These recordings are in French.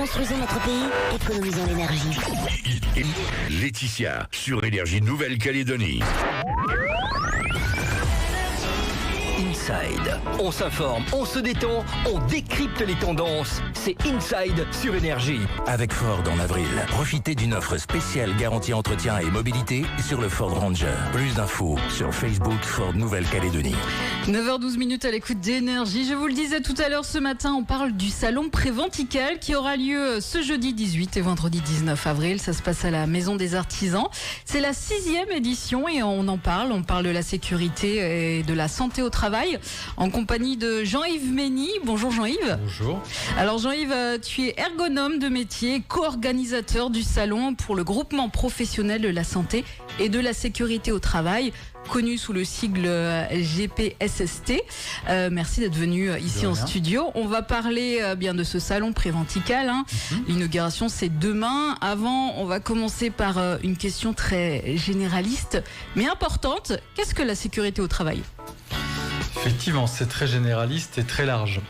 Construisons notre pays, économisons l'énergie. Laetitia, sur Énergie Nouvelle-Calédonie. Inside. On s'informe, on se détend, on décrypte les tendances. C'est Inside sur Énergie. Avec Ford en avril, profitez d'une offre spéciale garantie entretien et mobilité sur le Ford Ranger. Plus d'infos sur Facebook Ford Nouvelle-Calédonie. 9h12 à l'écoute d'Énergie. Je vous le disais tout à l'heure, ce matin, on parle du salon Préventical qui aura lieu ce jeudi 18 et vendredi 19 avril. Ça se passe à la Maison des Artisans. C'est la 6e édition et on en parle. On parle de la sécurité et de la santé au travail en compagnie de Jean-Yves Mény. Bonjour Jean-Yves. Bonjour. Alors Jean-Yves, tu es ergonome de métier, co-organisateur du salon pour le groupement professionnel de la santé et de la sécurité au travail, connu sous le sigle GPSST. Merci d'être venu ici en studio. On va parler bien de ce salon Préventical. L'inauguration, c'est demain. Avant, on va commencer par une question très généraliste, mais importante. Qu'est-ce que la sécurité au travail ? Effectivement, c'est très généraliste et très large.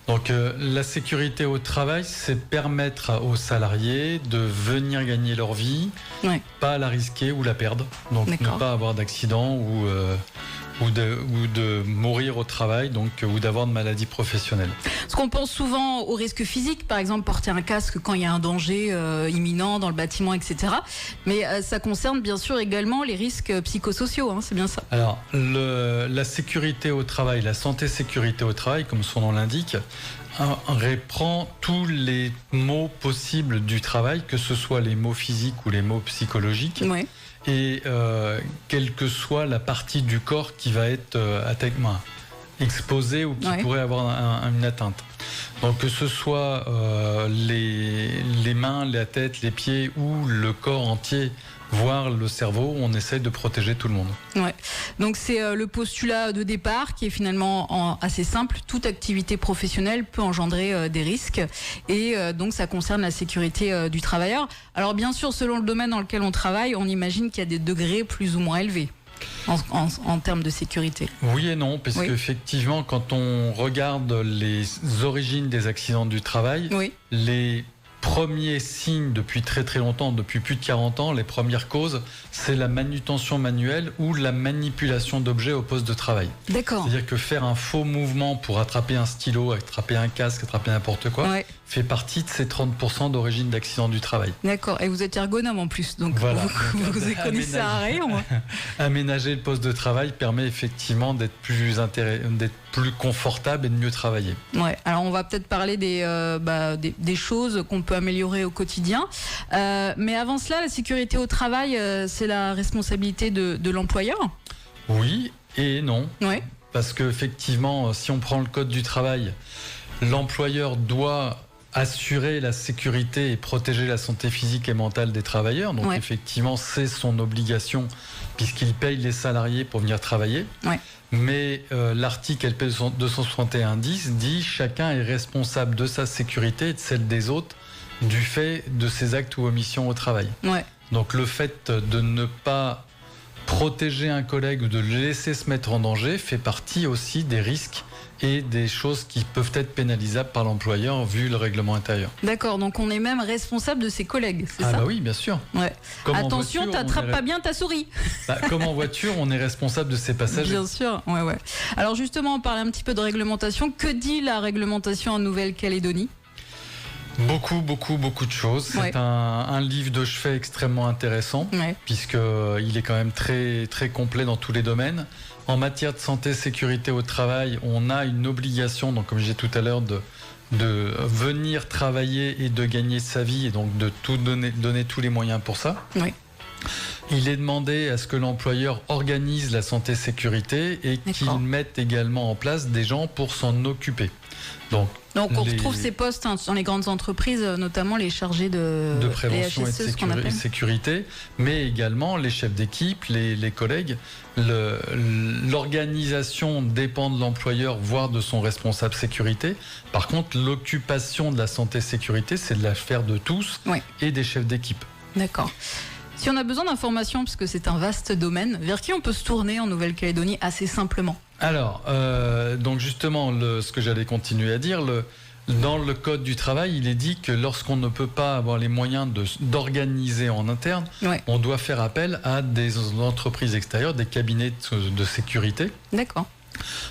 Donc la sécurité au travail, c'est permettre aux salariés de venir gagner leur vie, pas la risquer ou la perdre. Donc ne pas avoir d'accident ou de mourir au travail, donc ou d'avoir de maladies professionnelles. Parce qu'on pense souvent aux risques physiques, par exemple porter un casque quand il y a un danger imminent dans le bâtiment, etc. Mais ça concerne bien sûr également les risques psychosociaux, c'est bien ça. Alors la sécurité au travail, la santé sécurité au travail, comme son nom l'indique, reprend tous les maux possibles du travail, que ce soit les maux physiques ou les maux psychologiques. Ouais. Et quelle que soit la partie du corps qui va être exposée ou qui pourrait avoir une atteinte. Donc que ce soit les mains, la tête, les pieds ou le corps entier, voire le cerveau, on essaye de protéger tout le monde. Ouais. Donc c'est le postulat de départ qui est finalement assez simple. Toute activité professionnelle peut engendrer des risques et donc ça concerne la sécurité du travailleur. Alors bien sûr, selon le domaine dans lequel on travaille, on imagine qu'il y a des degrés plus ou moins élevés en termes de sécurité. Oui et non, parce qu'effectivement, quand on regarde les origines des accidents du travail, les premiers signes depuis très très longtemps, depuis plus de 40 ans, les premières causes, c'est la manutention manuelle ou la manipulation d'objets au poste de travail. D'accord. C'est-à-dire que faire un faux mouvement pour attraper un stylo, attraper un casque, attraper n'importe quoi, fait partie de ces 30% d'origine d'accident du travail. D'accord. Et vous êtes ergonome en plus, donc voilà. vous connaissez à rayon. Aménager le poste de travail permet effectivement d'être plus confortable et de mieux travailler. Ouais. Alors on va peut-être parler des choses qu'on peut améliorer au quotidien. Mais avant cela, la sécurité au travail, c'est la responsabilité de l'employeur ? Oui et non. Ouais. Parce qu'effectivement, si on prend le code du travail, l'employeur doit assurer la sécurité et protéger la santé physique et mentale des travailleurs. Donc effectivement, c'est son obligation puisqu'il paye les salariés pour venir travailler. Ouais. Mais l'article LP 261-10 dit « Chacun est responsable de sa sécurité et de celle des autres du fait de ses actes ou omissions au travail. » Donc le fait de ne pas protéger un collègue ou de le laisser se mettre en danger fait partie aussi des risques et des choses qui peuvent être pénalisables par l'employeur vu le règlement intérieur. D'accord, donc on est même responsable de ses collègues, c'est ça ? Ah bah oui, bien sûr. Ouais. Attention, t'attrapes pas bien ta souris. Comme en voiture, on est responsable de ses passagers. Bien sûr, ouais. Alors justement, on parle un petit peu de réglementation. Que dit la réglementation en Nouvelle-Calédonie ? Beaucoup de choses. C'est un livre de chevet extrêmement intéressant, puisqu'il est quand même très, très complet dans tous les domaines. En matière de santé, sécurité au travail, on a une obligation, donc comme je disais tout à l'heure, de venir travailler et de gagner sa vie, et donc de tout donner tous les moyens pour ça. Oui. Il est demandé à ce que l'employeur organise la santé-sécurité et qu'il mette également en place des gens pour s'en occuper. Donc on retrouve ces postes dans les grandes entreprises, notamment les chargés de prévention et de sécurité, mais également les chefs d'équipe, les collègues. L'organisation dépend de l'employeur, voire de son responsable sécurité. Par contre, l'occupation de la santé-sécurité, c'est de l'affaire de tous et des chefs d'équipe. D'accord. Si on a besoin d'informations, parce que c'est un vaste domaine, vers qui on peut se tourner en Nouvelle-Calédonie assez simplement ? Alors, donc justement, ce que j'allais continuer à dire, Dans le code du travail, il est dit que lorsqu'on ne peut pas avoir les moyens d'organiser en interne, on doit faire appel à des entreprises extérieures, des cabinets de sécurité. D'accord.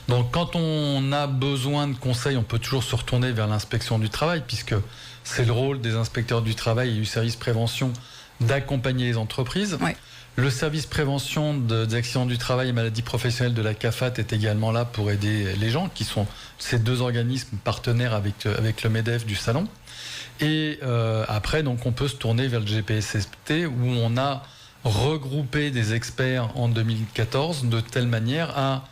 Donc quand on a besoin de conseils, on peut toujours se retourner vers l'inspection du travail, puisque c'est le rôle des inspecteurs du travail et du service prévention d'accompagner les entreprises. Ouais. Le service prévention des accidents du travail et maladies professionnelles de la CAFAT est également là pour aider les gens, qui sont ces deux organismes partenaires avec le MEDEF du salon. Et après, donc, on peut se tourner vers le GPSST, où on a regroupé des experts en 2014 de telle manière à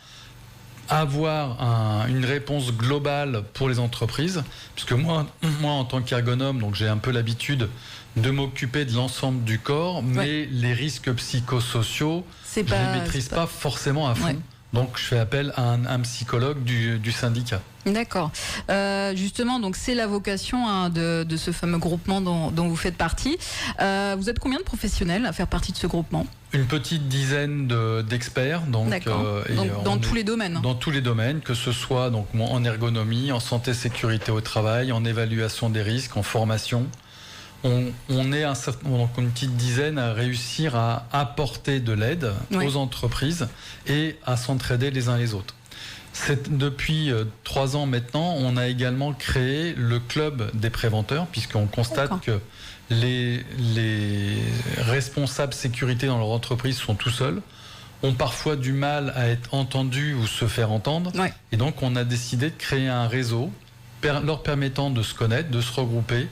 avoir une réponse globale pour les entreprises, puisque moi en tant qu'ergonome, donc j'ai un peu l'habitude de m'occuper de l'ensemble du corps, mais les risques psychosociaux, je ne les maîtrise pas forcément à fond. Ouais. Donc je fais appel à un psychologue du syndicat. D'accord. Justement, donc c'est la vocation de ce fameux groupement dont vous faites partie. Vous êtes combien de professionnels à faire partie de ce groupement ? Une petite dizaine d'experts. Donc, dans tous les domaines. Dans tous les domaines, que ce soit donc, en ergonomie, en santé sécurité au travail, en évaluation des risques, en formation. On est donc une petite dizaine à réussir à apporter de l'aide aux entreprises et à s'entraider les uns les autres. Depuis 3 ans maintenant, on a également créé le club des préventeurs, puisqu'on constate que les responsables sécurité dans leur entreprise sont tout seuls, ont parfois du mal à être entendus ou se faire entendre. Ouais. Et donc on a décidé de créer un réseau leur permettant de se connaître, de se regrouper,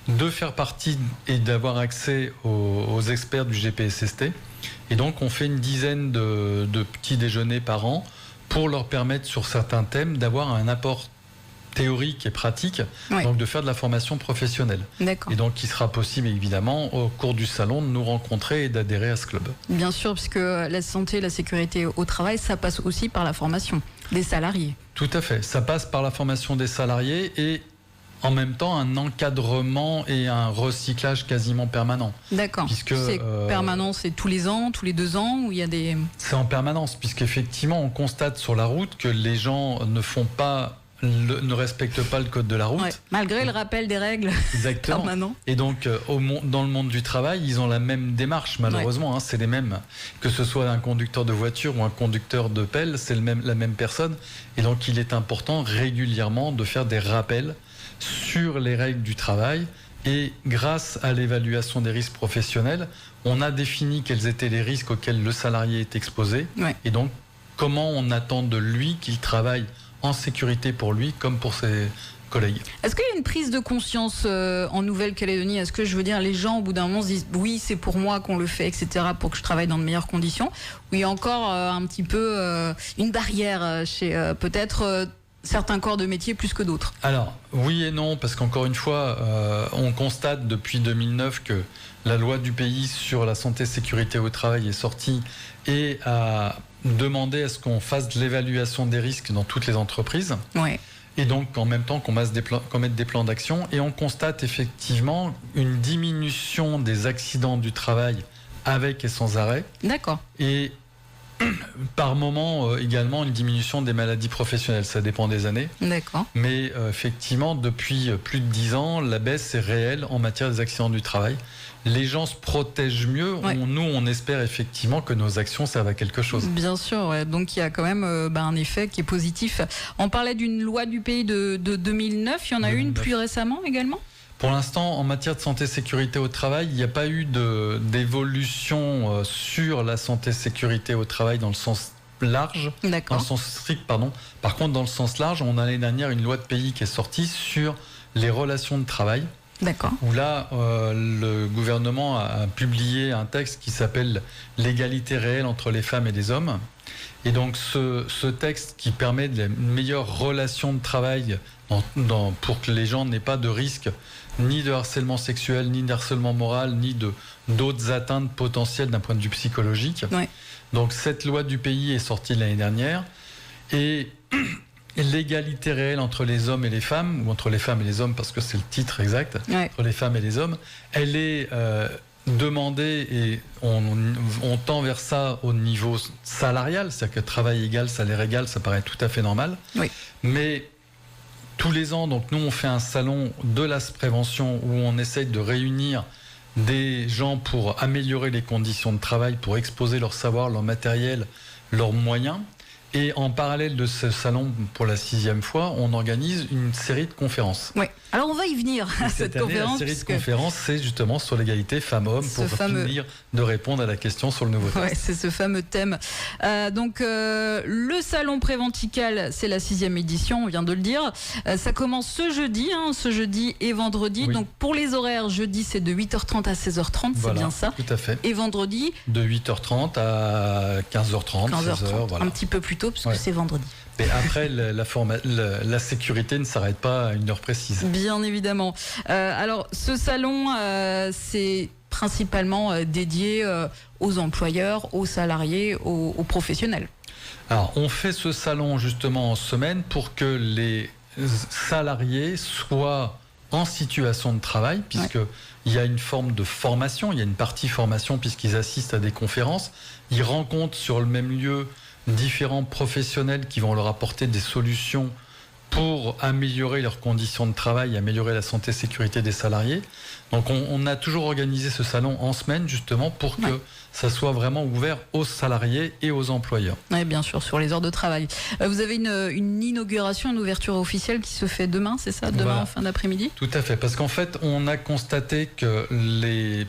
de faire partie et d'avoir accès aux experts du GPSST. Et donc on fait une dizaine de petits déjeuners par an pour leur permettre sur certains thèmes d'avoir un apport théorique et pratique, donc de faire de la formation professionnelle. D'accord. Et donc il sera possible évidemment au cours du salon de nous rencontrer et d'adhérer à ce club. Bien sûr, puisque la santé et la sécurité au travail, ça passe aussi par la formation des salariés. Tout à fait, ça passe par la formation des salariés et en même temps un encadrement et un recyclage quasiment permanent. D'accord. Puisque c'est permanent, c'est tous les ans, tous les 2 ans, où il y a des... C'est en permanence, puisqu'effectivement on constate sur la route que les gens ne respectent pas le code de la route. Malgré le rappel des règles. Exactement. Permanent. Et donc dans le monde du travail, ils ont la même démarche malheureusement, c'est les mêmes. Que ce soit un conducteur de voiture ou un conducteur de pelle, c'est la même personne. Et donc il est important régulièrement de faire des rappels sur les règles du travail, et grâce à l'évaluation des risques professionnels, on a défini quels étaient les risques auxquels le salarié est exposé, et donc comment on attend de lui qu'il travaille en sécurité pour lui comme pour ses collègues. Est-ce qu'il y a une prise de conscience en Nouvelle-Calédonie ? Est-ce que je veux dire, les gens au bout d'un moment se disent oui, c'est pour moi qu'on le fait, etc., pour que je travaille dans de meilleures conditions, ou il y a encore un petit peu une barrière chez peut-être certains corps de métier plus que d'autres? Alors, oui et non, parce qu'encore une fois, on constate depuis 2009 que la loi du pays sur la santé et sécurité au travail est sortie et a demandé à ce qu'on fasse de l'évaluation des risques dans toutes les entreprises. Ouais. Et donc, en même temps, qu'on mette des plans d'action. Et on constate effectivement une diminution des accidents du travail avec et sans arrêt. D'accord. Et par moment également une diminution des maladies professionnelles, ça dépend des années. D'accord. Mais effectivement, depuis plus de 10 ans, la baisse est réelle en matière des accidents du travail. Les gens se protègent mieux. Nous, on espère effectivement que nos actions servent à quelque chose. Bien sûr, donc il y a quand même un effet qui est positif. On parlait d'une loi du pays de 2009, il y en a une plus récemment également ? Pour l'instant, en matière de santé et sécurité au travail, il n'y a pas eu d'évolution sur la santé et sécurité au travail dans le sens large, dans le sens strict, pardon. Par contre, dans le sens large, on a l'année dernière une loi de pays qui est sortie sur les relations de travail. D'accord. Où là, le gouvernement a publié un texte qui s'appelle « L'égalité réelle entre les femmes et les hommes ». Et donc ce texte qui permet de meilleures relations de travail pour que les gens n'aient pas de risque ni de harcèlement sexuel, ni de harcèlement moral, ni d'autres atteintes potentielles d'un point de vue psychologique. Ouais. Donc cette loi du pays est sortie l'année dernière. Et l'égalité réelle entre les hommes et les femmes, ou entre les femmes et les hommes parce que c'est le titre exact, entre les femmes et les hommes, elle est demandée et on tend vers ça au niveau salarial, c'est-à-dire que travail égal, salaire égal, ça paraît tout à fait normal. Oui. Mais tous les ans, donc nous on fait un salon de la prévention où on essaye de réunir des gens pour améliorer les conditions de travail, pour exposer leur savoir, leur matériel, leurs moyens. Et en parallèle de ce salon, pour la 6e fois, on organise une série de conférences. Oui. Alors on va y venir à cette conférence. La série de conférences, c'est justement sur l'égalité femmes-hommes pour finir de répondre à la question sur le nouveau texte. Ouais, c'est ce fameux thème. Le salon Préventical, c'est la 6e édition, on vient de le dire. Ça commence ce jeudi et vendredi. Oui. Donc pour les horaires, jeudi c'est de 8h30 à 16h30, voilà, c'est bien ça. Tout à fait. Et vendredi de 8h30 à 15h30, 16h. Voilà. Un petit peu plus tôt parce que c'est vendredi. Mais après, la sécurité ne s'arrête pas à une heure précise. Bien évidemment. Alors, ce salon, c'est principalement dédié aux employeurs, aux salariés, aux professionnels. Alors, on fait ce salon justement en semaine pour que les salariés soient en situation de travail, puisqu'il y a une forme de formation, il y a une partie formation puisqu'ils assistent à des conférences, ils rencontrent sur le même lieu différents professionnels qui vont leur apporter des solutions pour améliorer leurs conditions de travail, améliorer la santé et sécurité des salariés. Donc on a toujours organisé ce salon en semaine justement pour que ça soit vraiment ouvert aux salariés et aux employeurs. Oui, bien sûr, sur les heures de travail. Vous avez une inauguration, une ouverture officielle qui se fait demain, c'est ça? Demain en fin d'après-midi? Tout à fait, parce qu'en fait on a constaté que les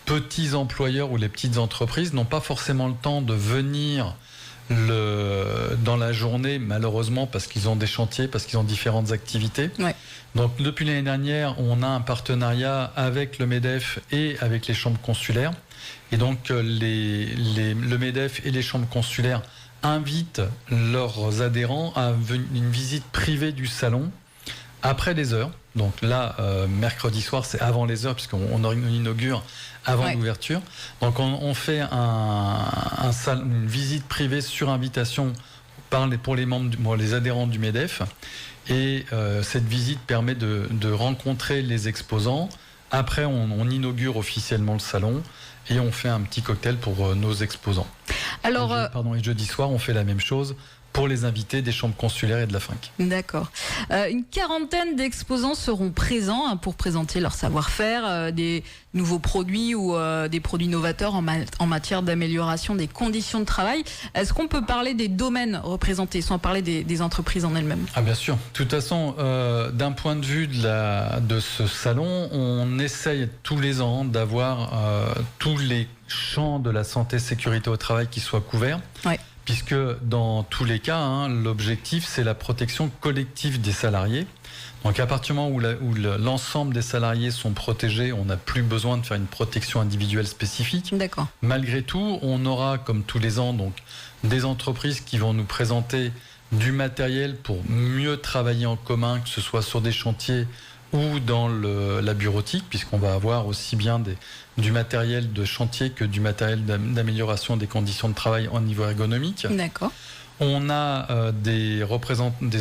petits employeurs ou les petites entreprises n'ont pas forcément le temps de venir dans la journée, malheureusement, parce qu'ils ont des chantiers, parce qu'ils ont différentes activités. Ouais. Donc depuis l'année dernière, on a un partenariat avec le MEDEF et avec les chambres consulaires. Et donc le MEDEF et les chambres consulaires invitent leurs adhérents à une visite privée du salon après les heures. Donc là, mercredi soir, c'est avant les heures, puisqu'on inaugure avant l'ouverture. Donc on fait une visite privée sur invitation pour les adhérents du MEDEF. Et cette visite permet de rencontrer les exposants. Après, on inaugure officiellement le salon et on fait un petit cocktail pour nos exposants. Alors, et jeudi soir, on fait la même chose pour les invités des chambres consulaires et de la FINC. D'accord. Une quarantaine d'exposants seront présents pour présenter leur savoir-faire, des nouveaux produits ou des produits novateurs en matière d'amélioration des conditions de travail. Est-ce qu'on peut parler des domaines représentés sans parler des entreprises en elles-mêmes? Ah bien sûr. De toute façon, d'un point de vue de ce salon, on essaye tous les ans d'avoir tous les champs de la santé et sécurité au travail qui soient couverts. Ouais. Puisque dans tous les cas, l'objectif, c'est la protection collective des salariés. Donc à partir du moment où l'ensemble des salariés sont protégés, on n'a plus besoin de faire une protection individuelle spécifique. D'accord. Malgré tout, on aura, comme tous les ans, donc, des entreprises qui vont nous présenter du matériel pour mieux travailler en commun, que ce soit sur des chantiers ou dans la bureautique, puisqu'on va avoir aussi bien du matériel de chantier que du matériel d'amélioration des conditions de travail au niveau ergonomique. D'accord. On a des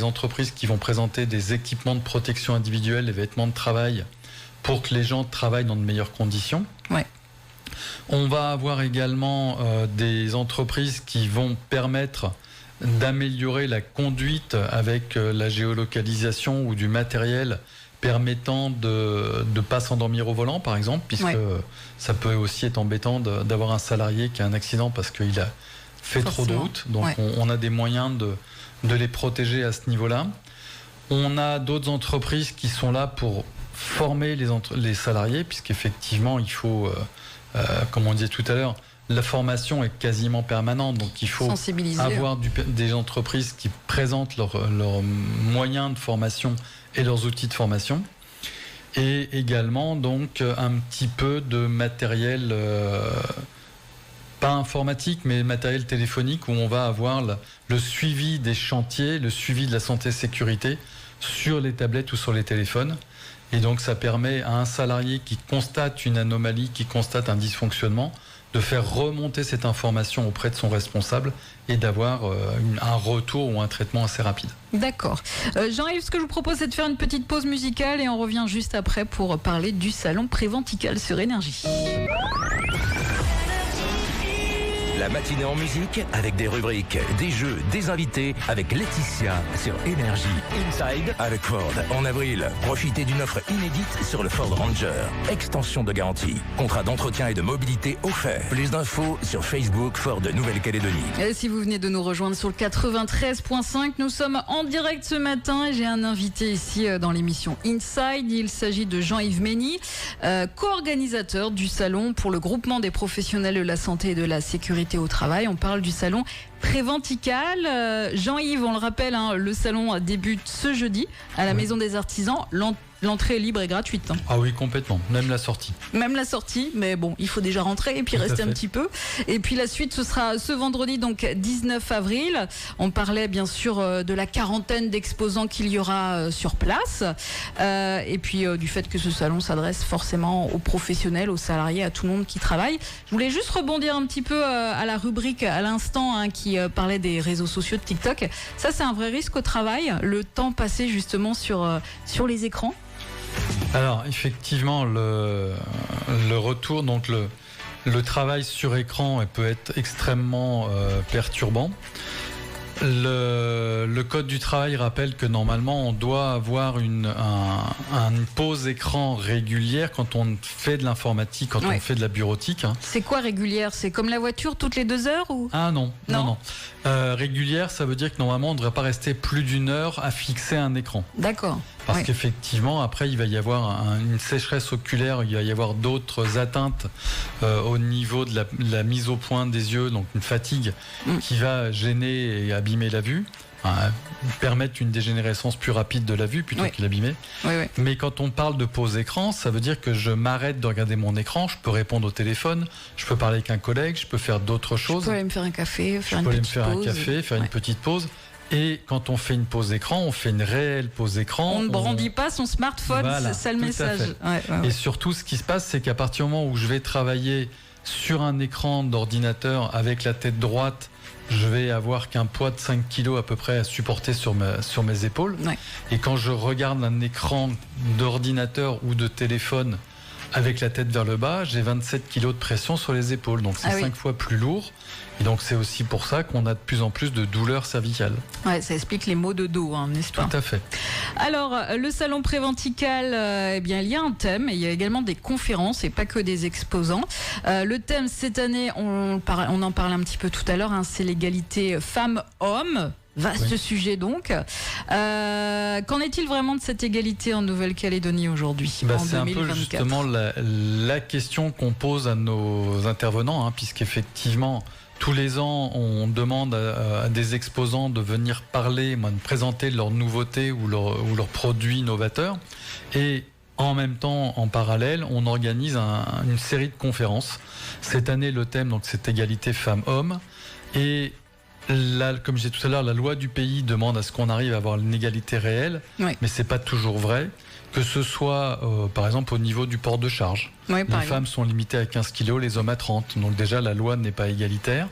entreprises qui vont présenter des équipements de protection individuelle, des vêtements de travail, pour que les gens travaillent dans de meilleures conditions. Ouais. On va avoir également des entreprises qui vont permettre d'améliorer la conduite avec la géolocalisation ou du matériel permettant de ne pas s'endormir au volant, par exemple, puisque ça peut aussi être embêtant d'avoir un salarié qui a un accident parce qu'il a fait trop de route. Donc on a des moyens de les protéger à ce niveau-là. On a d'autres entreprises qui sont là pour former les salariés, puisqu'effectivement, il faut, comme on disait tout à l'heure, la formation est quasiment permanente, donc il faut avoir des entreprises qui présentent leurs moyens de formation et leurs outils de formation, et également donc un petit peu de matériel pas informatique mais matériel téléphonique où on va avoir le suivi des chantiers, le suivi de la santé et sécurité sur les tablettes ou sur les téléphones. Et donc ça permet à un salarié qui constate une anomalie, qui constate un dysfonctionnement, de faire remonter cette information auprès de son responsable et d'avoir un retour ou un traitement assez rapide. D'accord. Jean-Yves, ce que je vous propose, c'est de faire une petite pause musicale et on revient juste après pour parler du salon Préventical sur Énergie. La matinée en musique avec des rubriques, des jeux, des invités avec Laetitia sur Énergie. Inside Avec Ford, en avril, profitez d'une offre inédite sur le Ford Ranger. Extension de garantie, contrat d'entretien et de mobilité offert. Plus d'infos sur Facebook Ford Nouvelle-Calédonie. Et si vous venez de nous rejoindre sur le 93.5, nous sommes en direct ce matin et j'ai un invité ici dans l'émission Inside. Il s'agit de Jean-Yves Mény, co-organisateur du salon pour le groupement des professionnels de la santé et de la sécurité au travail. On parle du salon Préventical. Jean-Yves, on le rappelle, le salon débute ce jeudi à la Maison des Artisans. L'entrée est libre et gratuite. Ah oui, complètement. Même la sortie. Même la sortie, mais bon, il faut déjà rentrer et puis rester un petit peu. Et puis la suite, ce sera ce vendredi, donc 19 avril. On parlait bien sûr de la quarantaine d'exposants qu'il y aura sur place. Et puis du fait que ce salon s'adresse forcément aux professionnels, aux salariés, à tout le monde qui travaille. Je voulais juste rebondir un petit peu à la rubrique à l'instant qui parlait des réseaux sociaux de TikTok. Ça, c'est un vrai risque au travail, le temps passé justement sur les écrans. Alors effectivement, le retour, donc le travail sur écran peut être extrêmement perturbant. Le code du travail rappelle que normalement on doit avoir une pause écran régulière quand on fait de l'informatique, quand on fait de la bureautique. C'est quoi régulière? C'est comme la voiture toutes les 2 heures ou... Ah non. Régulière, ça veut dire que normalement on ne devrait pas rester plus d'1 heure à fixer un écran. D'accord. Parce qu'effectivement, après, il va y avoir une sécheresse oculaire, il va y avoir d'autres atteintes au niveau de la mise au point des yeux, donc une fatigue qui va gêner et abîmer la vue, permettre une dégénérescence plus rapide de la vue plutôt que l'abîmer. Mais quand on parle de pause écran, ça veut dire que je m'arrête de regarder mon écran, je peux répondre au téléphone, je peux parler avec un collègue, je peux faire d'autres choses. Je peux aller me faire un café, faire une petite pause. Et quand on fait une pause écran, on fait une réelle pause écran. On ne brandit pas son smartphone, c'est ça le message. Et surtout, ce qui se passe, c'est qu'à partir du moment où je vais travailler sur un écran d'ordinateur avec la tête droite, je vais avoir qu'un poids de 5 kg à peu près à supporter sur mes épaules. Et quand je regarde un écran d'ordinateur ou de téléphone avec la tête vers le bas, j'ai 27 kg de pression sur les épaules. Donc c'est 5 fois plus lourd. Et donc c'est aussi pour ça qu'on a de plus en plus de douleurs cervicales. Ça explique les maux de dos, n'est-ce pas? Tout à fait. Alors, le salon Préventical, il y a un thème et il y a également des conférences et pas que des exposants. Le thème cette année, on en parlait un petit peu tout à l'heure, c'est l'égalité femmes-hommes. Vaste sujet donc. Qu'en est-il vraiment de cette égalité en Nouvelle-Calédonie aujourd'hui, en 2024? C'est un peu justement la question qu'on pose à nos intervenants, puisqu'effectivement, tous les ans, on demande à des exposants de venir parler, de présenter leurs nouveautés ou leurs produits novateurs. Et en même temps, en parallèle, on organise une série de conférences. Cette année, le thème, donc, c'est égalité femmes-hommes. Et là, comme je disais tout à l'heure, la loi du pays demande à ce qu'on arrive à avoir une égalité réelle, mais c'est pas toujours vrai. Que ce soit, par exemple, au niveau du port de charge. Les femmes sont limitées à 15 kg, les hommes à 30. Donc déjà, la loi n'est pas égalitaire.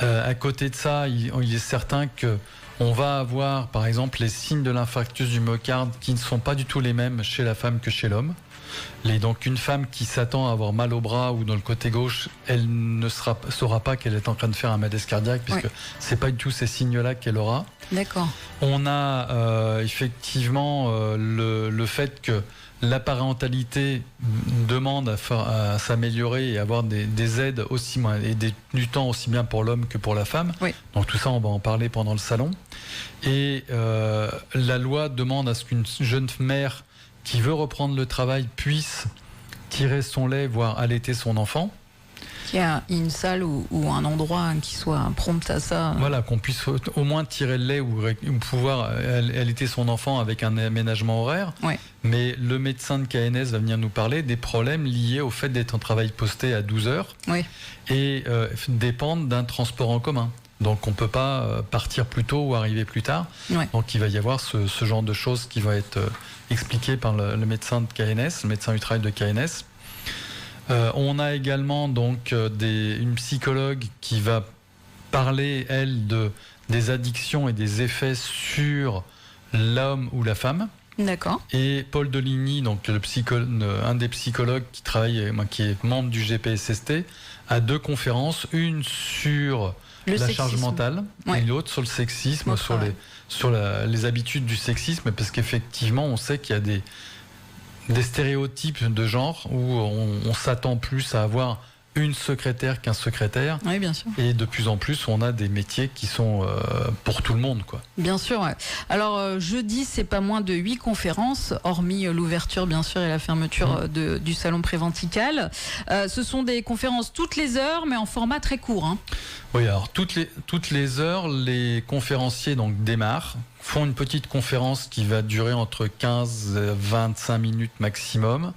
À côté de ça, il est certain qu'on va avoir, par exemple, les signes de l'infarctus du myocarde qui ne sont pas du tout les mêmes chez la femme que chez l'homme. Donc une femme qui s'attend à avoir mal au bras ou dans le côté gauche, elle ne saura pas qu'elle est en train de faire un malaise cardiaque puisque c'est pas du tout ces signes-là qu'elle aura. D'accord. On a effectivement le fait que la parentalité demande à s'améliorer et avoir des aides et du temps aussi bien pour l'homme que pour la femme. Donc tout ça, on va en parler pendant le salon. Et la loi demande à ce qu'une jeune mère qui veut reprendre le travail puisse tirer son lait, voire allaiter son enfant. Qu'il y a une salle ou un endroit qui soit prompt à ça. Voilà, qu'on puisse au moins tirer le lait ou pouvoir allaiter son enfant avec un aménagement horaire. Mais le médecin de KNS va venir nous parler des problèmes liés au fait d'être en travail posté à 12 heures et dépendre d'un transport en commun. Donc on ne peut pas partir plus tôt ou arriver plus tard. Donc il va y avoir ce genre de choses qui va être expliqué par le médecin de KNS, le médecin du travail de KNS. On a également donc une psychologue qui va parler, elle, des addictions et des effets sur l'homme ou la femme. D'accord. Et Paul Deligny, donc un des psychologues qui est membre du GPSST, a 2 conférences, une sur la charge mentale et l'autre sur le sexisme, sur les habitudes du sexisme, parce qu'effectivement, on sait qu'il y a des stéréotypes de genre où on s'attend plus à avoir une secrétaire qu'un secrétaire. Oui, bien sûr. Et de plus en plus, on a des métiers qui sont pour tout le monde, quoi. Bien sûr. Ouais. Alors, jeudi, c'est pas moins de 8 conférences, hormis l'ouverture, bien sûr, et la fermeture du salon Préventical. Ce sont des conférences toutes les heures, mais en format très court. Hein. Oui, alors toutes les heures, les conférenciers donc démarrent, font une petite conférence qui va durer entre 15 et 25 minutes maximum.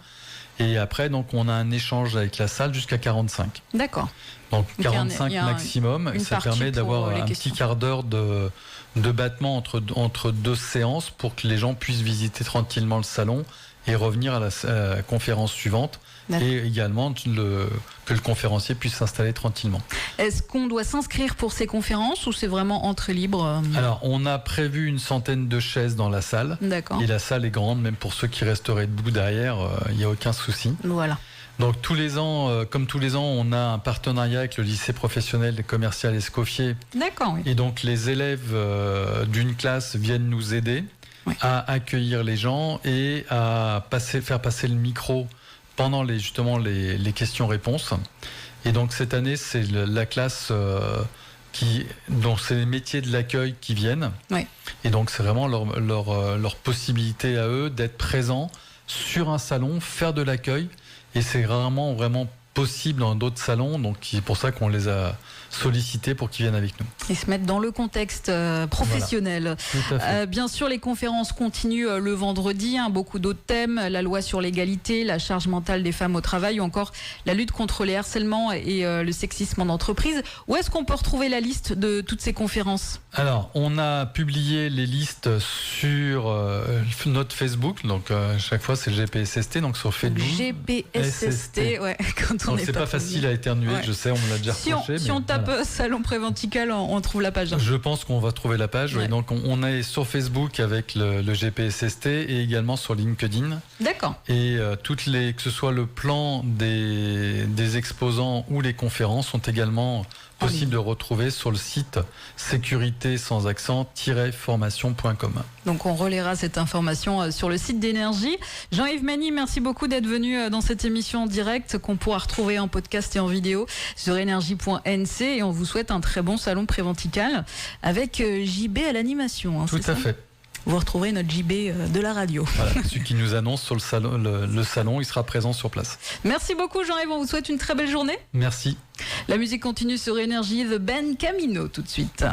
Et après, donc, on a un échange avec la salle jusqu'à 45. D'accord. Donc 45 maximum. Et ça permet d'avoir un petit quart d'heure de battement entre 2 séances pour que les gens puissent visiter tranquillement le salon et revenir à la conférence suivante. D'accord. Et également que le conférencier puisse s'installer tranquillement. Est-ce qu'on doit s'inscrire pour ces conférences ou c'est vraiment entrée libre ? Alors, on a prévu une centaine de chaises dans la salle. D'accord. Et la salle est grande, même pour ceux qui resteraient debout derrière, il n'y a aucun souci. Voilà. Donc, tous les ans, on a un partenariat avec le lycée professionnel et commercial Escoffier. D'accord, oui. Et donc, les élèves d'une classe viennent nous aider à accueillir les gens et à faire passer le micro pendant les questions-réponses. Et donc cette année, c'est la classe dont c'est les métiers de l'accueil qui viennent. Oui. Et donc c'est vraiment leur possibilité à eux d'être présents sur un salon, faire de l'accueil. Et c'est rarement vraiment possible dans d'autres salons. Donc c'est pour ça qu'on les a sollicités pour qu'ils viennent avec nous. Et se mettre dans le contexte professionnel. Voilà. Tout à fait. Bien sûr, les conférences continuent le vendredi. Beaucoup d'autres thèmes, la loi sur l'égalité, la charge mentale des femmes au travail ou encore la lutte contre les harcèlements et le sexisme en entreprise. Où est-ce qu'on peut retrouver la liste de toutes ces conférences ? Alors, on a publié les listes sur notre Facebook. Donc, chaque fois, c'est le GPSST. Donc, sur Facebook. GPSST, ouais. Quand on donc, c'est pas facile à éternuer, je sais, on me l'a déjà reproché. Si on tape Salon Préventical, on trouve la page. Je pense qu'on va trouver la page. Ouais. Donc, on est sur Facebook avec le GPSST et également sur LinkedIn. D'accord. Et que ce soit le plan des exposants ou les conférences sont également possible de retrouver sur le site sécurité sans accent-formation.com. Donc on relaiera cette information sur le site d'Énergie. Jean-Yves Magny, merci beaucoup d'être venu dans cette émission en direct qu'on pourra retrouver en podcast et en vidéo sur énergie.nc et on vous souhaite un très bon salon Préventical avec JB à l'animation. Tout à fait. Vous retrouverez notre JB de la radio. Voilà, celui qui nous annonce sur le salon, il sera présent sur place. Merci beaucoup Jean-Yves, on vous souhaite une très belle journée. Merci. La musique continue sur Énergie, The Ben Camino tout de suite.